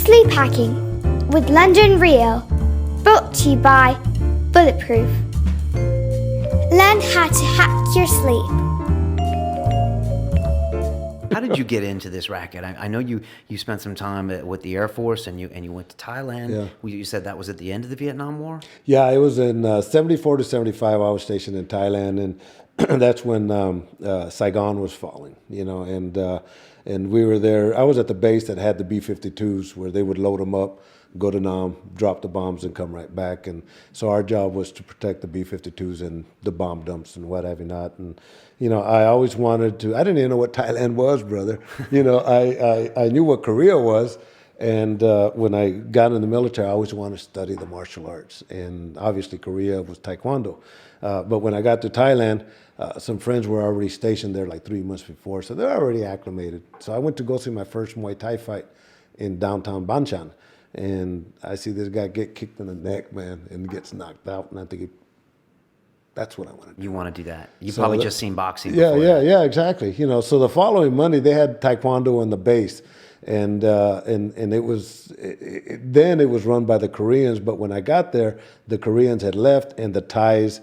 Sleep Hacking with London Rio, brought to you by Bulletproof. Learn how to hack your sleep. How did you get into this racket? I know you spent some time with the Air Force and you went to Thailand. Yeah. You said that was at the end of the Vietnam War? Yeah, it was in 74 to 75. I was stationed in Thailand, and that's when Saigon was falling, and we were there. I was at the base that had the B-52s where they would load them up, go to Nam, drop the bombs, and come right back. And so our job was to protect the B-52s and the bomb dumps and what have you not. And, I always wanted to, I didn't even know what Thailand was, brother. I knew what Korea was. And when I got in the military, I always wanted to study the martial arts. And obviously Korea was Taekwondo. But when I got to Thailand, some friends were already stationed there like 3 months before, so they're already acclimated. So I went to go see my first Muay Thai fight in downtown Banchan. And I see this guy get kicked in the neck, man, and gets knocked out. And I think that's what I want to do. You want to do that. You probably just seen boxing Yeah, before yeah, that. yeah, exactly. So the following Monday, they had Taekwondo on the base. And it was then it was run by the Koreans, but when I got there, the Koreans had left and the Thais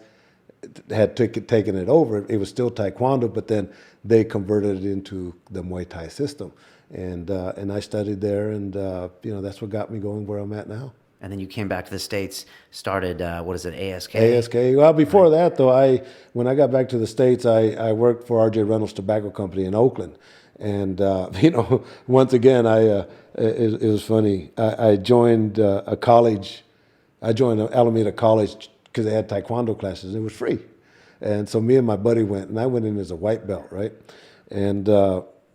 had taken it over. It was still Taekwondo, but then they converted it into the Muay Thai system, and I studied there, and that's what got me going where I'm at now. And then you came back to the States, started, ASK? ASK. Well, before that, though, when I got back to the States, I worked for R.J. Reynolds Tobacco Company in Oakland. And, once again, it was funny. I joined a college. I joined Alameda College because they had Taekwondo classes. It was free. And so me and my buddy went, and I went in as a white belt, right? And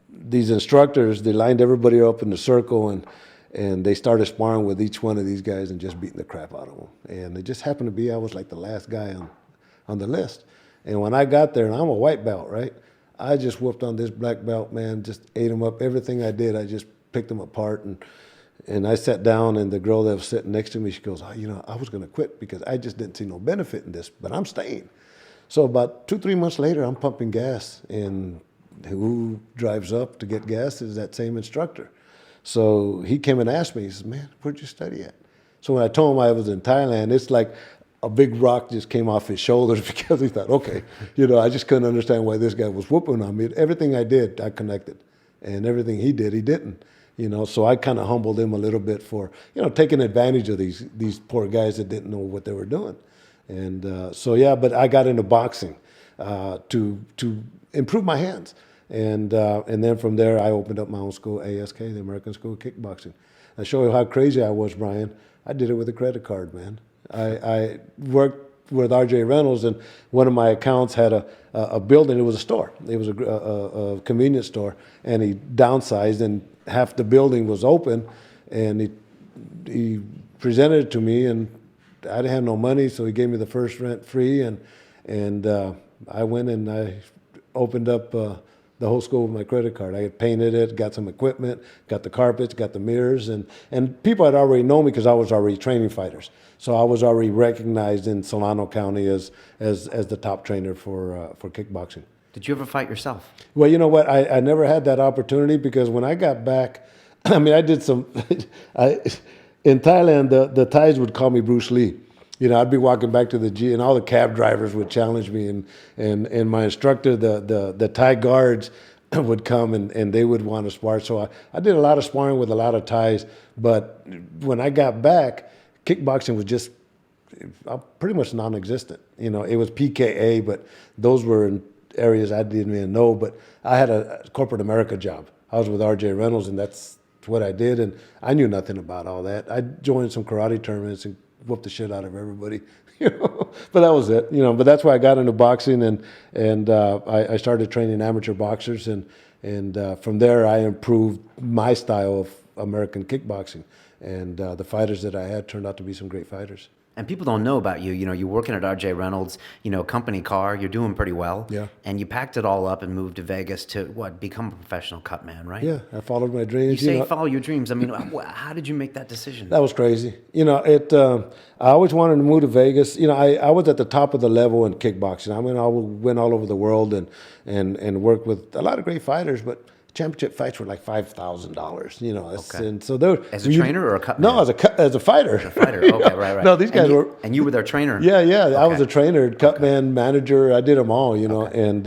these instructors, they lined everybody up in the circle, and they started sparring with each one of these guys and just beating the crap out of them. And it just happened to be I was like the last guy on the list. And when I got there, and I'm a white belt, right? I just whooped on this black belt, man, just ate him up. Everything I did, I just picked him apart. And I sat down, and the girl that was sitting next to me, she goes, I was going to quit because I just didn't see no benefit in this, but I'm staying. So about 2-3 months later, I'm pumping gas, and who drives up to get gas is that same instructor. So he came and asked me, he says, man, where'd you study at? So when I told him I was in Thailand, it's like a big rock just came off his shoulders because he thought, okay, I just couldn't understand why this guy was whooping on me. Everything I did, I connected. And everything he did, he didn't. So I kind of humbled him a little bit for, taking advantage of these poor guys that didn't know what they were doing. And but I got into boxing to improve my hands. And then from there, I opened up my own school, ASK, the American School of Kickboxing. I show you how crazy I was, Brian. I did it with a credit card, man. I worked with R.J. Reynolds, and one of my accounts had a building. It was a store. It was a convenience store, and he downsized, and half the building was open, and he presented it to me, and I didn't have no money, so he gave me the first rent free, and I went and I opened up the whole school with my credit card. I had painted it, got some equipment, got the carpets, got the mirrors, and people had already known me because I was already training fighters. So I was already recognized in Solano County as the top trainer for kickboxing. Did you ever fight yourself? Well, you know what? I never had that opportunity because when I got back, I mean, I did some. In Thailand, the Thais would call me Bruce Lee. I'd be walking back to the G, and all the cab drivers would challenge me, and my instructor, the Thai guards, would come and they would want to spar. So I did a lot of sparring with a lot of Thais. But when I got back, kickboxing was just pretty much non-existent. It was PKA, but those were in areas I didn't even know. But I had a corporate America job. I was with R.J. Reynolds, and that's what I did. And I knew nothing about all that. I joined some karate tournaments and whooped the shit out of everybody. But that was it. But that's why I got into boxing, and I started training amateur boxers, and from there I improved my style of American kickboxing. And the fighters that I had turned out to be some great fighters. And people don't know about you. You're working at R.J. Reynolds, company car. You're doing pretty well. Yeah. And you packed it all up and moved to Vegas to, become a professional cut man, right? Yeah, I followed my dreams. You say follow your dreams. I mean, how did you make that decision? That was crazy. I always wanted to move to Vegas. I was at the top of the level in kickboxing. I went all over the world and worked with a lot of great fighters, but championship fights were like $5,000. You know, Okay. and so there. As a trainer or a cutman? No, as a fighter. A fighter. Okay, right. No, these guys were. And you were their trainer. Yeah. I was Okay. a trainer, cutman, manager. I did them all, you know, and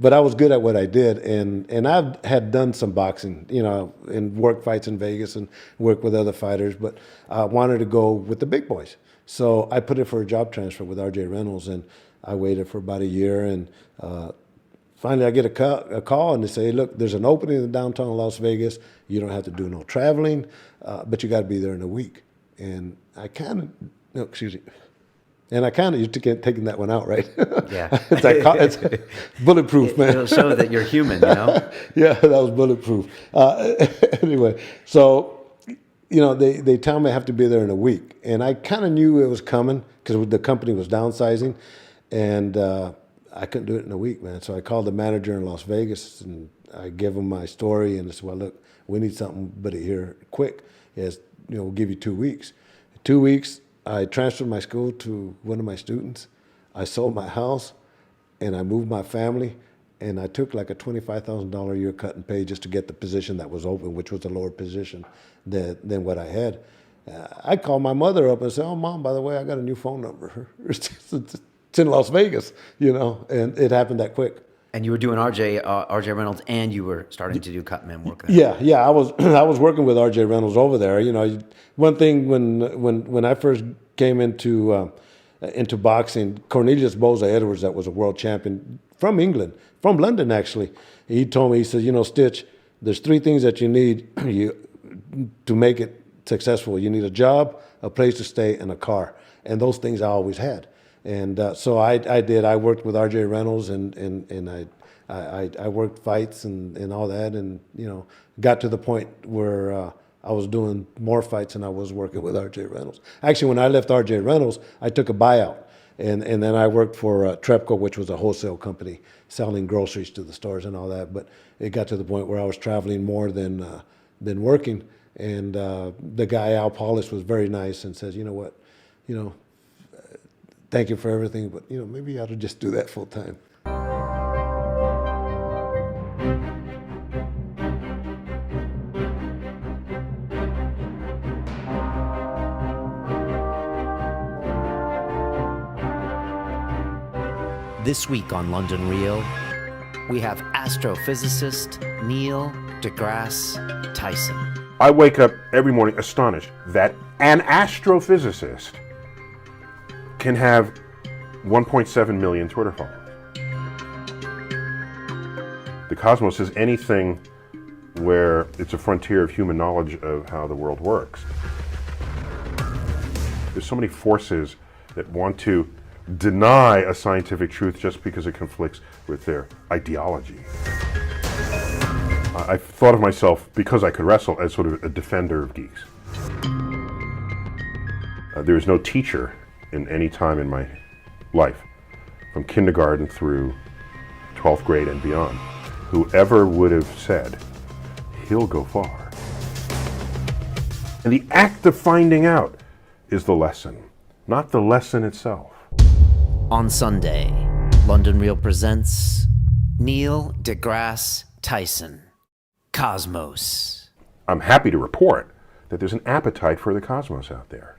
but I was good at what I did, and I had done some boxing, you know, and worked fights in Vegas and worked with other fighters, but I wanted to go with the big boys, so I put in for a job transfer with R.J. Reynolds, and I waited for about a year, and finally I get a call, and they say, look, there's an opening in downtown Las Vegas. You don't have to do no traveling, but you got to be there in a week. And I kind of, no, excuse me. And I kind of, you're taking that one out, right? Yeah. it's bulletproof, man. It'll show that you're human, you know? Yeah, that was bulletproof. Anyway, so, you know, they tell me I have to be there in a week. And I kind of knew it was coming because the company was downsizing. And I couldn't do it in a week, man. So I called the manager in Las Vegas, and I gave him my story. And I said, well, look, we need somebody here quick. Yes, you know, we'll give you 2 weeks. 2 weeks, I transferred my school to one of my students. I sold my house, and I moved my family, and I took like a $25,000 a year cut and pay just to get the position that was open, which was a lower position than what I had. I called my mother up and said, oh, Mom, by the way, I got a new phone number. It's in Las Vegas, you know, and it happened that quick. And you were doing RJ Reynolds, and you were starting to do cutman work there. Yeah, I was working with R.J. Reynolds over there. You know, one thing when I first came into boxing, Cornelius Boza Edwards, that was a world champion from England, from London actually, he told me, he said, you know, Stitch, there's 3 things that you need to make it successful. You need a job, a place to stay, and a car. And those things I always had. And so I did. I worked with R.J. Reynolds, and I worked fights and all that, and you know, got to the point where I was doing more fights than I was working with R.J. Reynolds. Actually, when I left R.J. Reynolds, I took a buyout, and then I worked for Trepco, which was a wholesale company selling groceries to the stores and all that. But it got to the point where I was traveling more than working, and the guy Al Paulus was very nice and says, you know what, you know, thank you for everything, but you know, maybe you ought to just do that full time. This week on London Real, we have astrophysicist Neil deGrasse Tyson. I wake up every morning astonished that an astrophysicist can have 1.7 million Twitter followers. The cosmos is anything where it's a frontier of human knowledge of how the world works. There's so many forces that want to deny a scientific truth just because it conflicts with their ideology. I thought of myself, because I could wrestle, as sort of a defender of geeks. There is no teacher in any time in my life, from kindergarten through 12th grade and beyond, whoever would have said, he'll go far. And the act of finding out is the lesson, not the lesson itself. On Sunday, London Real presents Neil deGrasse Tyson, Cosmos. I'm happy to report that there's an appetite for the cosmos out there.